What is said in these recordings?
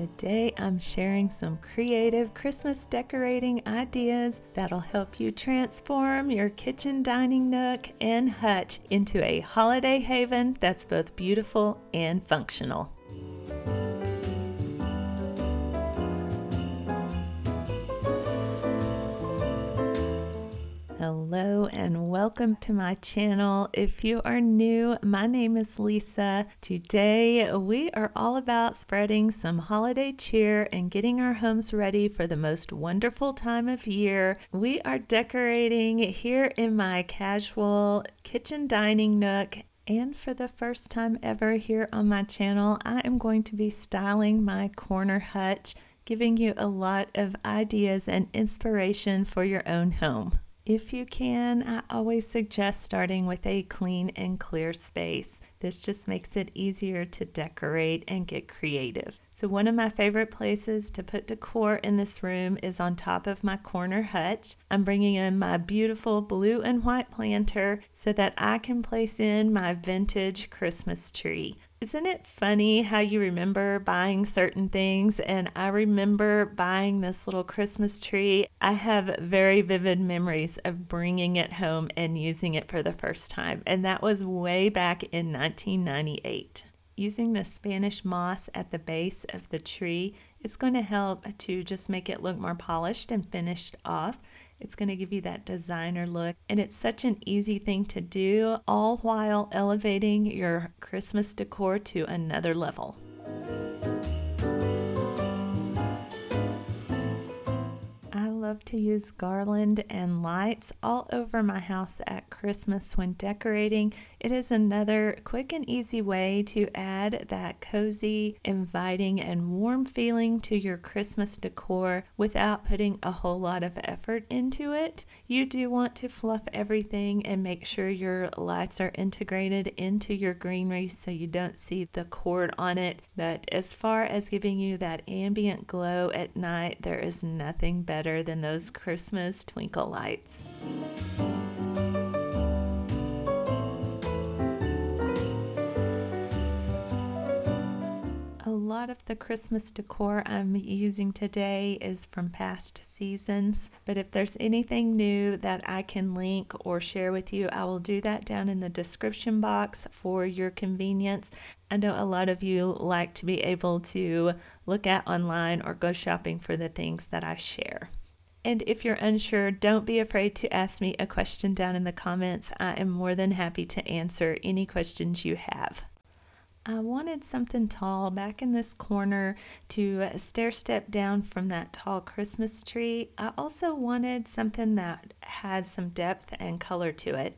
Today I'm sharing some creative Christmas decorating ideas that'll help you transform your kitchen, dining nook, and hutch into a holiday haven that's both beautiful and functional. Hello and welcome to my channel. If you are new, my name is Lesa. Today we are all about spreading some holiday cheer and getting our homes ready for the most wonderful time of year. We are decorating here in my casual kitchen dining nook. And for the first time ever here on my channel, I am going to be styling my corner hutch, giving you a lot of ideas and inspiration for your own home. If you can, I always suggest starting with a clean and clear space. This just makes it easier to decorate and get creative. So one of my favorite places to put decor in this room is on top of my corner hutch. I'm bringing in my beautiful blue and white planter so that I can place in my vintage Christmas tree. Isn't it funny how you remember buying certain things? And I remember buying this little Christmas tree. I have very vivid memories of bringing it home and using it for the first time. And that was way back in 1998. Using the Spanish moss at the base of the tree is going to help to just make it look more polished and finished off. It's going to give you that designer look, and it's such an easy thing to do, all while elevating your Christmas decor to another level. I love to use garland and lights all over my house at Christmas when decorating. It is another quick and easy way to add that cozy, inviting, and warm feeling to your Christmas decor without putting a whole lot of effort into it. You do want to fluff everything and make sure your lights are integrated into your greenery so you don't see the cord on it. But as far as giving you that ambient glow at night, there is nothing better than those Christmas twinkle lights. A lot of the Christmas decor I'm using today is from past seasons, but if there's anything new that I can link or share with you, I will do that down in the description box for your convenience. I know a lot of you like to be able to look at online or go shopping for the things that I share. And if you're unsure, don't be afraid to ask me a question down in the comments. I am more than happy to answer any questions you have. I wanted something tall back in this corner to stair step down from that tall Christmas tree. I also wanted something that had some depth and color to it.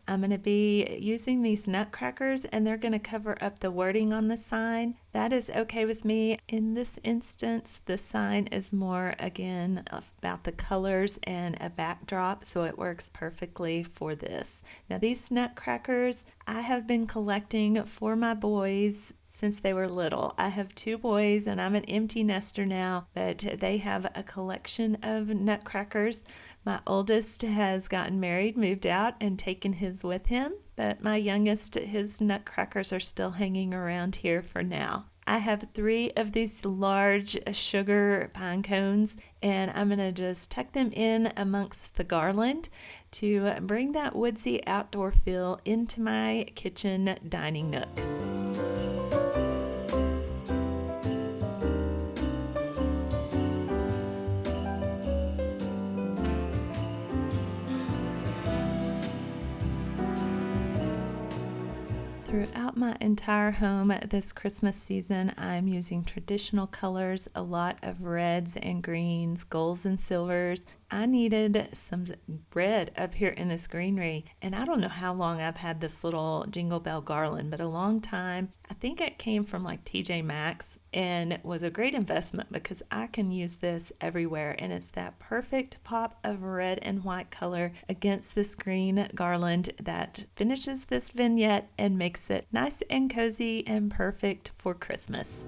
I'm going to be using these nutcrackers, and they're going to cover up the wording on the sign. That is okay with me. In this instance, the sign is more, again, about the colors and a backdrop, so it works perfectly for this. Now, these nutcrackers I have been collecting for my boys since they were little. I have two boys, and I'm an empty nester now, but they have a collection of nutcrackers. My oldest has gotten married, moved out, and taken his with him, but my youngest, his nutcrackers are still hanging around here for now. I have 3 of these large sugar pine cones, and I'm going to just tuck them in amongst the garland to bring that woodsy outdoor feel into my kitchen dining nook. Throughout my entire home this Christmas season, I'm using traditional colors, a lot of reds and greens, golds and silvers. I needed some red up here in this greenery, and I don't know how long I've had this little Jingle Bell garland, but a long time. I think it came from like TJ Maxx, and it was a great investment because I can use this everywhere, and it's that perfect pop of red and white color against this green garland that finishes this vignette and makes it nice and cozy and perfect for Christmas.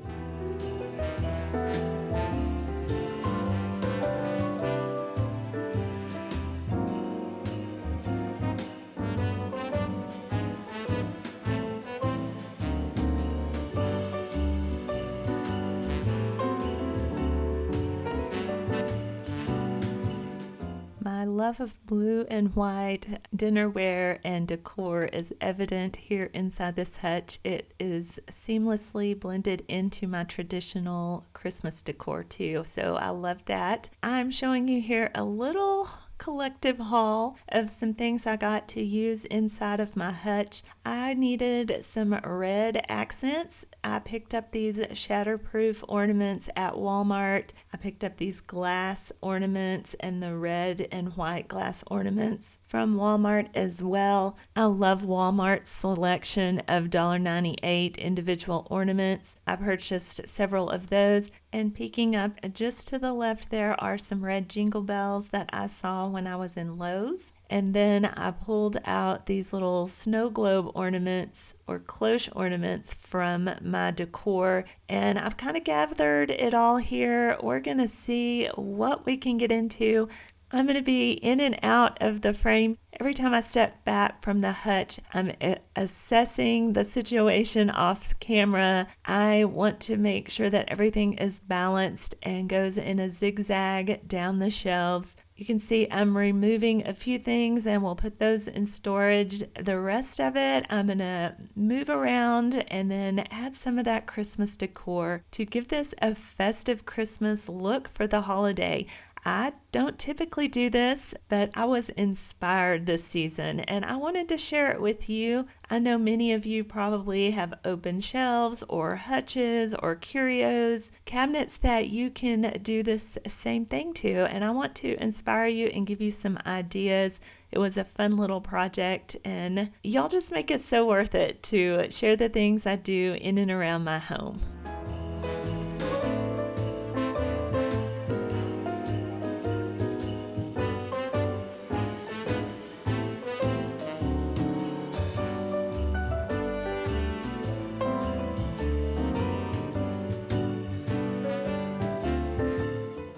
love of blue and white dinnerware and decor is evident here inside this hutch. It is seamlessly blended into my traditional Christmas decor too, so I love that. I'm showing you here a little collective haul of some things I got to use inside of my hutch. I needed some red accents. I picked up these shatterproof ornaments at Walmart. I picked up these glass ornaments and the red and white glass ornaments from Walmart as well. I love Walmart's selection of $1.98 individual ornaments. I purchased several of those, and peeking up just to the left there are some red jingle bells that I saw when I was in Lowe's. And then I pulled out these little snow globe ornaments or cloche ornaments from my decor, and I've kind of gathered it all here. We're going to see what we can get into. I'm going to be in and out of the frame. Every time I step back from the hutch, I'm assessing the situation off camera. I want to make sure that everything is balanced and goes in a zigzag down the shelves. You can see I'm removing a few things and we'll put those in storage. The rest of it, I'm going to move around and then add some of that Christmas decor to give this a festive Christmas look for the holiday. I don't typically do this, but I was inspired this season and I wanted to share it with you. I know many of you probably have open shelves or hutches or curios, cabinets that you can do this same thing to, and I want to inspire you and give you some ideas. It was a fun little project, and y'all just make it so worth it to share the things I do in and around my home.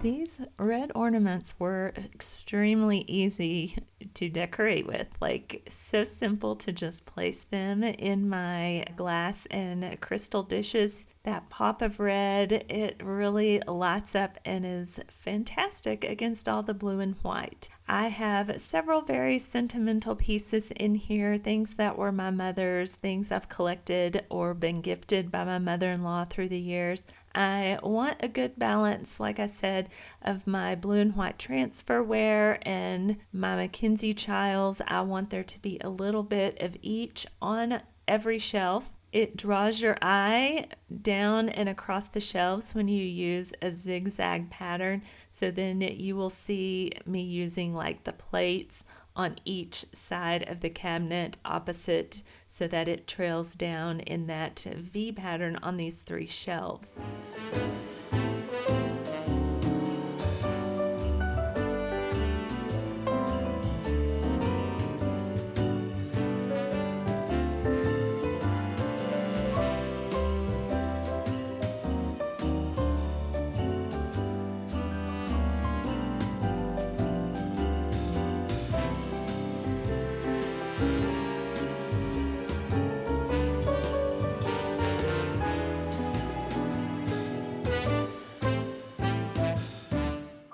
These red ornaments were extremely easy to decorate with, like so simple to just place them in my glass and crystal dishes. That pop of red, it really lights up and is fantastic against all the blue and white. I have several very sentimental pieces in here, things that were my mother's, things I've collected or been gifted by my mother-in-law through the years. I want a good balance, like I said, of my blue and white transferware and my Mackenzie Childs. I want there to be a little bit of each on every shelf. It draws your eye down and across the shelves when you use a zigzag pattern. So then you will see me using like the plates on each side of the cabinet opposite so that it trails down in that V pattern on these three shelves.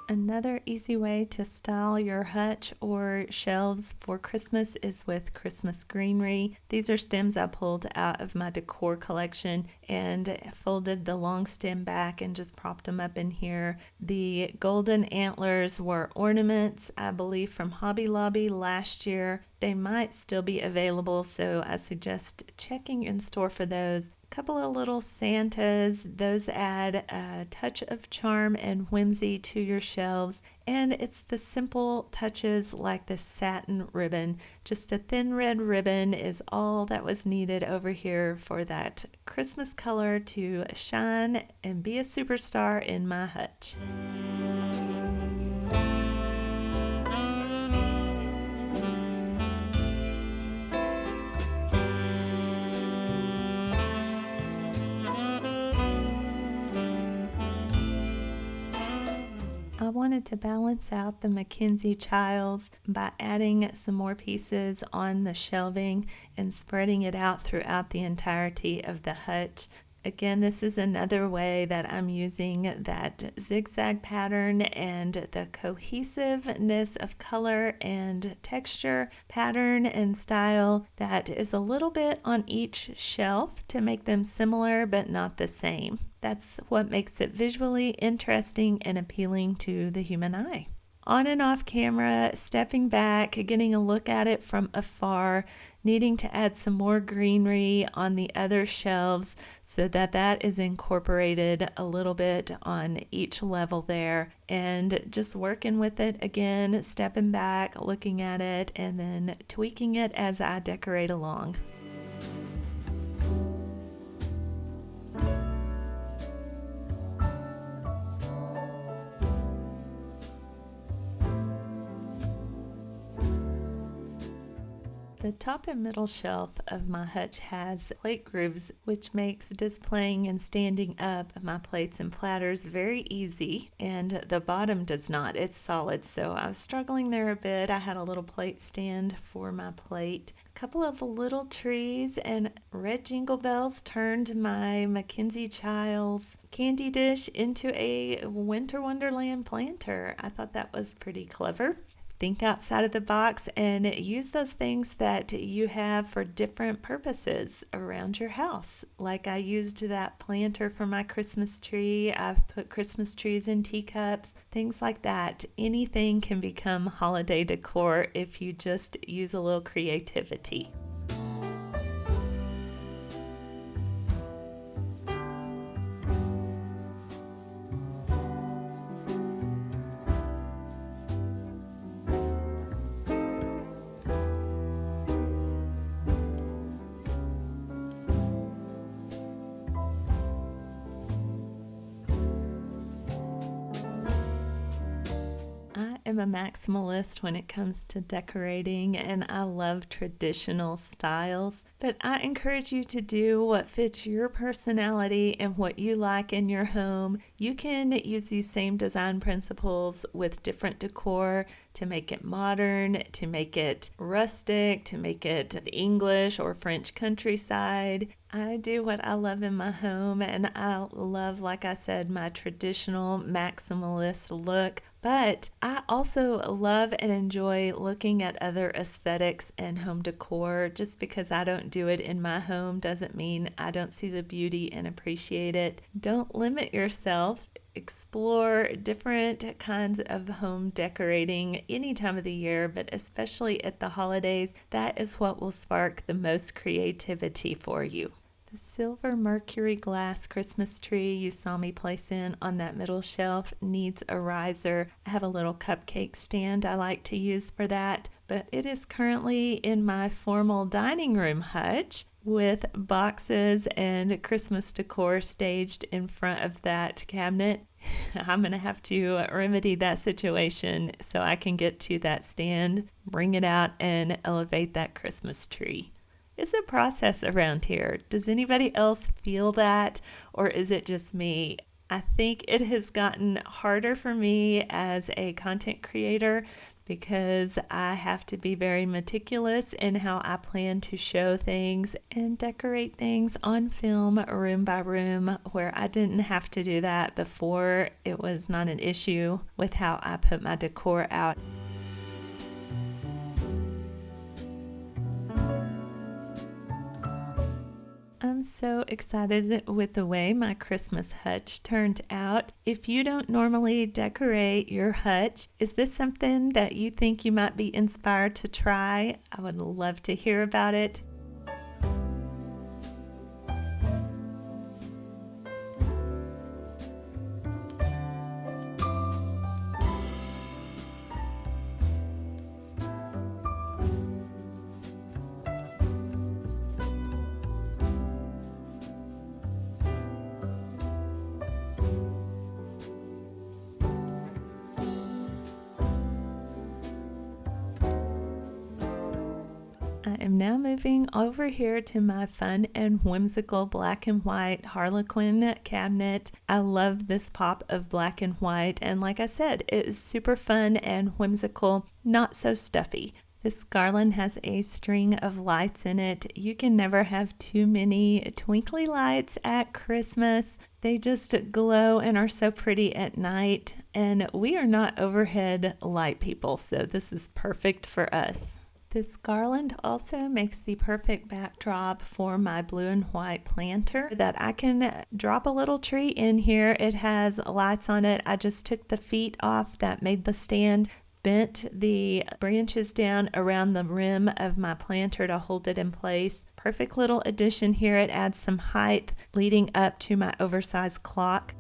Another easy way to style your hutch or shelves for Christmas is with Christmas greenery. These are stems I pulled out of my decor collection and folded the long stem back and just propped them up in here. The golden antlers were ornaments, I believe, from Hobby Lobby last year. They might still be available, so I suggest checking in store for those. Couple of little Santas, those add a touch of charm and whimsy to your shelves, and it's the simple touches like the satin ribbon. Just a thin red ribbon is all that was needed over here for that Christmas color to shine and be a superstar in my hutch. I wanted to balance out the Mackenzie Childs by adding some more pieces on the shelving and spreading it out throughout the entirety of the hutch. Again, this is another way that I'm using that zigzag pattern and the cohesiveness of color and texture, pattern and style that is a little bit on each shelf to make them similar but not the same. That's what makes it visually interesting and appealing to the human eye. On and off camera, stepping back, getting a look at it from afar, needing to add some more greenery on the other shelves so that that is incorporated a little bit on each level there, and just working with it again, stepping back, looking at it, and then tweaking it as I decorate along. The top and middle shelf of my hutch has plate grooves, which makes displaying and standing up my plates and platters very easy, and the bottom does not. It's solid, so I was struggling there a bit. I had a little plate stand for my plate. A couple of little trees and red jingle bells turned my Mackenzie Childs candy dish into a Winter Wonderland planter. I thought that was pretty clever. Think outside of the box and use those things that you have for different purposes around your house. Like I used that planter for my Christmas tree. I've put Christmas trees in teacups, things like that. Anything can become holiday decor if you just use a little creativity. I'm a maximalist when it comes to decorating, and I love traditional styles, but I encourage you to do what fits your personality and what you like in your home. You can use these same design principles with different decor to make it modern, to make it rustic, to make it English or French countryside. I do what I love in my home, and I love, like I said, my traditional maximalist look. But I also love and enjoy looking at other aesthetics and home decor. Just because I don't do it in my home doesn't mean I don't see the beauty and appreciate it. Don't limit yourself. Explore different kinds of home decorating any time of the year, but especially at the holidays. That is what will spark the most creativity for you. The silver mercury glass Christmas tree you saw me place in on that middle shelf needs a riser. I have a little cupcake stand I like to use for that, but it is currently in my formal dining room hutch with boxes and Christmas decor staged in front of that cabinet. I'm going to have to remedy that situation so I can get to that stand, bring it out, and elevate that Christmas tree. It's a process around here. Does anybody else feel that, or is it just me? I think it has gotten harder for me as a content creator because I have to be very meticulous in how I plan to show things and decorate things on film room by room, where I didn't have to do that before. It was not an issue with how I put my decor out. I'm so excited with the way my Christmas hutch turned out. If you don't normally decorate your hutch, is this something that you think you might be inspired to try? I would love to hear about it. I am now moving over here to my fun and whimsical black and white Harlequin cabinet. I love this pop of black and white, and like I said, it is super fun and whimsical, not so stuffy. This garland has a string of lights in it. You can never have too many twinkly lights at Christmas. They just glow and are so pretty at night. And we are not overhead light people, so this is perfect for us. This garland also makes the perfect backdrop for my blue and white planter that I can drop a little tree in here. It has lights on it. I just took the feet off that made the stand, bent the branches down around the rim of my planter to hold it in place. Perfect little addition here. It adds some height leading up to my oversized clock.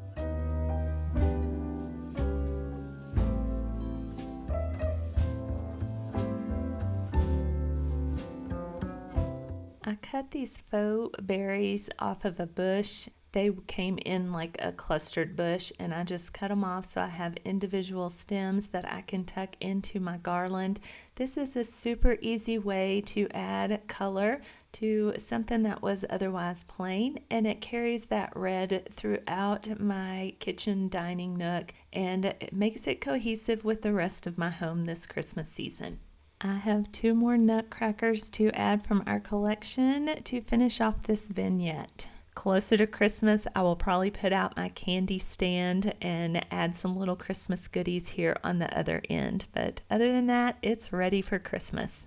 I cut these faux berries off of a bush. They came in like a clustered bush, and I just cut them off so I have individual stems that I can tuck into my garland. This is a super easy way to add color to something that was otherwise plain, and it carries that red throughout my kitchen dining nook, and it makes it cohesive with the rest of my home this Christmas season. I have 2 more nutcrackers to add from our collection to finish off this vignette. Closer to Christmas, I will probably put out my candy stand and add some little Christmas goodies here on the other end. But other than that, it's ready for Christmas.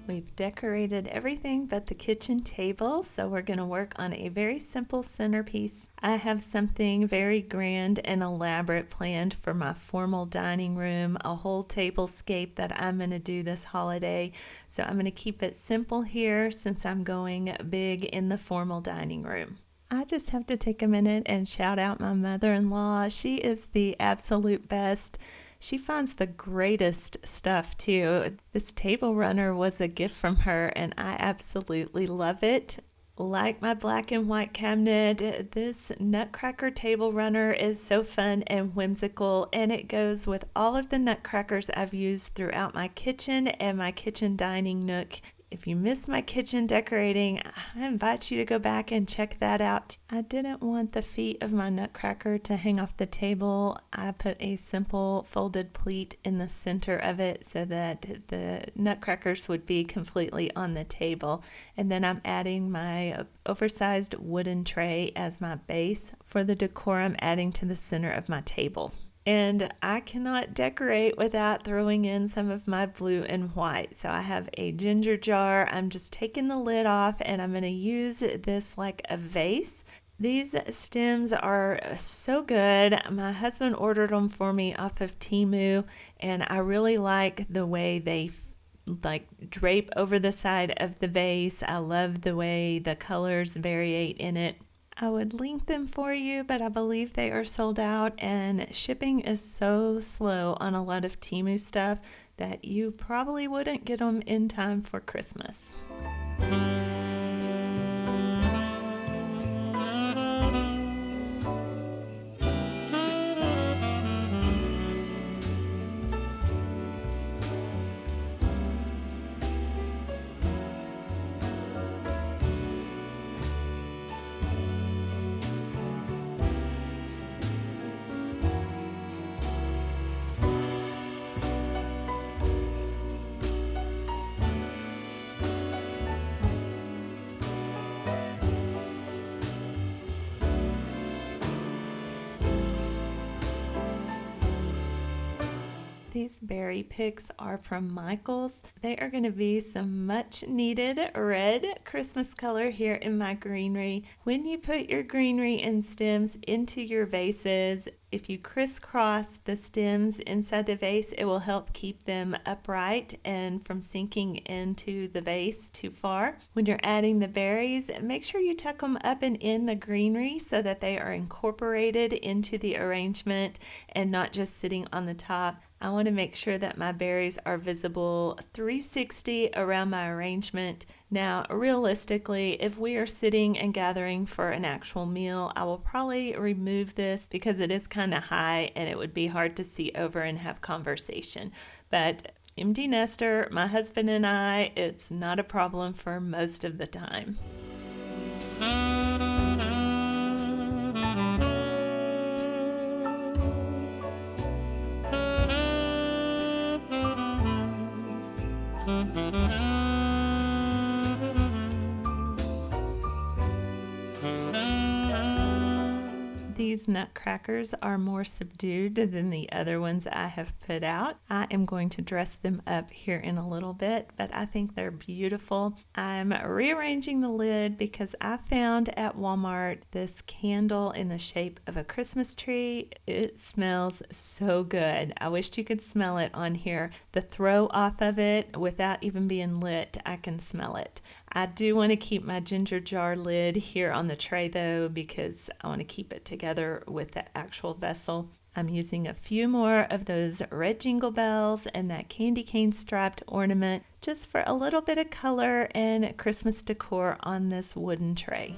We've decorated everything but the kitchen table, so we're going to work on a very simple centerpiece. I have something very grand and elaborate planned for my formal dining room, a whole tablescape that I'm going to do this holiday. So I'm going to keep it simple here since I'm going big in the formal dining room. I just have to take a minute and shout out my mother-in-law. She is the absolute best. She finds the greatest stuff too. This table runner was a gift from her, and I absolutely love it. Like my black and white cabinet, this Nutcracker table runner is so fun and whimsical, and it goes with all of the nutcrackers I've used throughout my kitchen and my kitchen dining nook. If you missed my kitchen decorating, I invite you to go back and check that out. I didn't want the feet of my nutcracker to hang off the table. I put a simple folded pleat in the center of it so that the nutcrackers would be completely on the table. And then I'm adding my oversized wooden tray as my base for the decor I'm adding to the center of my table. And I cannot decorate without throwing in some of my blue and white. So I have a ginger jar. I'm just taking the lid off, and I'm going to use this like a vase. These stems are so good. My husband ordered them for me off of Temu, and I really like the way they drape over the side of the vase. I love the way the colors variate in it. I would link them for you, but I believe they are sold out, and shipping is so slow on a lot of Temu stuff that you probably wouldn't get them in time for Christmas. These berry picks are from Michael's. They are going to be some much needed red Christmas color here in my greenery. When you put your greenery and stems into your vases, if you crisscross the stems inside the vase, it will help keep them upright and from sinking into the vase too far. When you're adding the berries, make sure you tuck them up and in the greenery so that they are incorporated into the arrangement and not just sitting on the top. I want to make sure that my berries are visible 360 around my arrangement. Now, realistically, if we are sitting and gathering for an actual meal, I will probably remove this because it is kind of high and it would be hard to see over and have conversation. But empty nester, my husband and I, it's not a problem for most of the time. These nutcrackers are more subdued than the other ones I have put out. I am going to dress them up here in a little bit, but I think they're beautiful. I'm rearranging the lid because I found at Walmart this candle in the shape of a Christmas tree. It smells so good. I wished you could smell it on here. The throw off of it without even being lit, I can smell it. I do want to keep my ginger jar lid here on the tray though because I want to keep it together with the actual vessel. I'm using a few more of those red jingle bells and that candy cane striped ornament just for a little bit of color and Christmas decor on this wooden tray.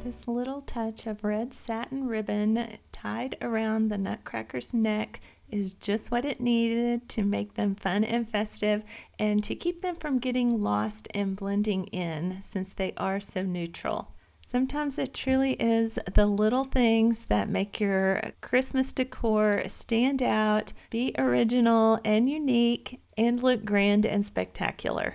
This little touch of red satin ribbon tied around the nutcracker's neck is just what it needed to make them fun and festive and to keep them from getting lost and blending in since they are so neutral. Sometimes it truly is the little things that make your Christmas decor stand out, be original and unique, and look grand and spectacular.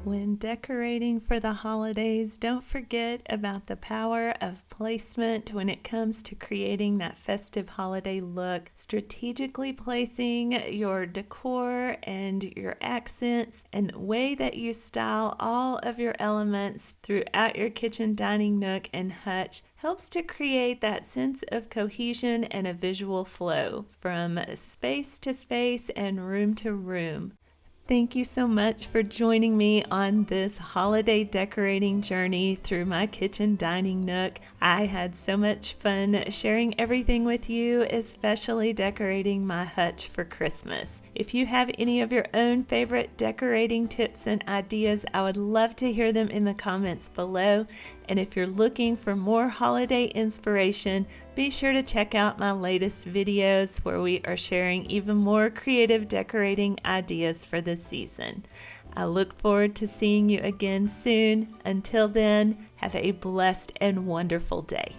When decorating for the holidays, don't forget about the power of placement when it comes to creating that festive holiday look. Strategically placing your decor and your accents and the way that you style all of your elements throughout your kitchen, dining nook, and hutch helps to create that sense of cohesion and a visual flow from space to space and room to room. Thank you so much for joining me on this holiday decorating journey through my kitchen dining nook. I had so much fun sharing everything with you, especially decorating my hutch for Christmas. If you have any of your own favorite decorating tips and ideas, I would love to hear them in the comments below. And if you're looking for more holiday inspiration, be sure to check out my latest videos where we are sharing even more creative decorating ideas for this season. I look forward to seeing you again soon. Until then, have a blessed and wonderful day.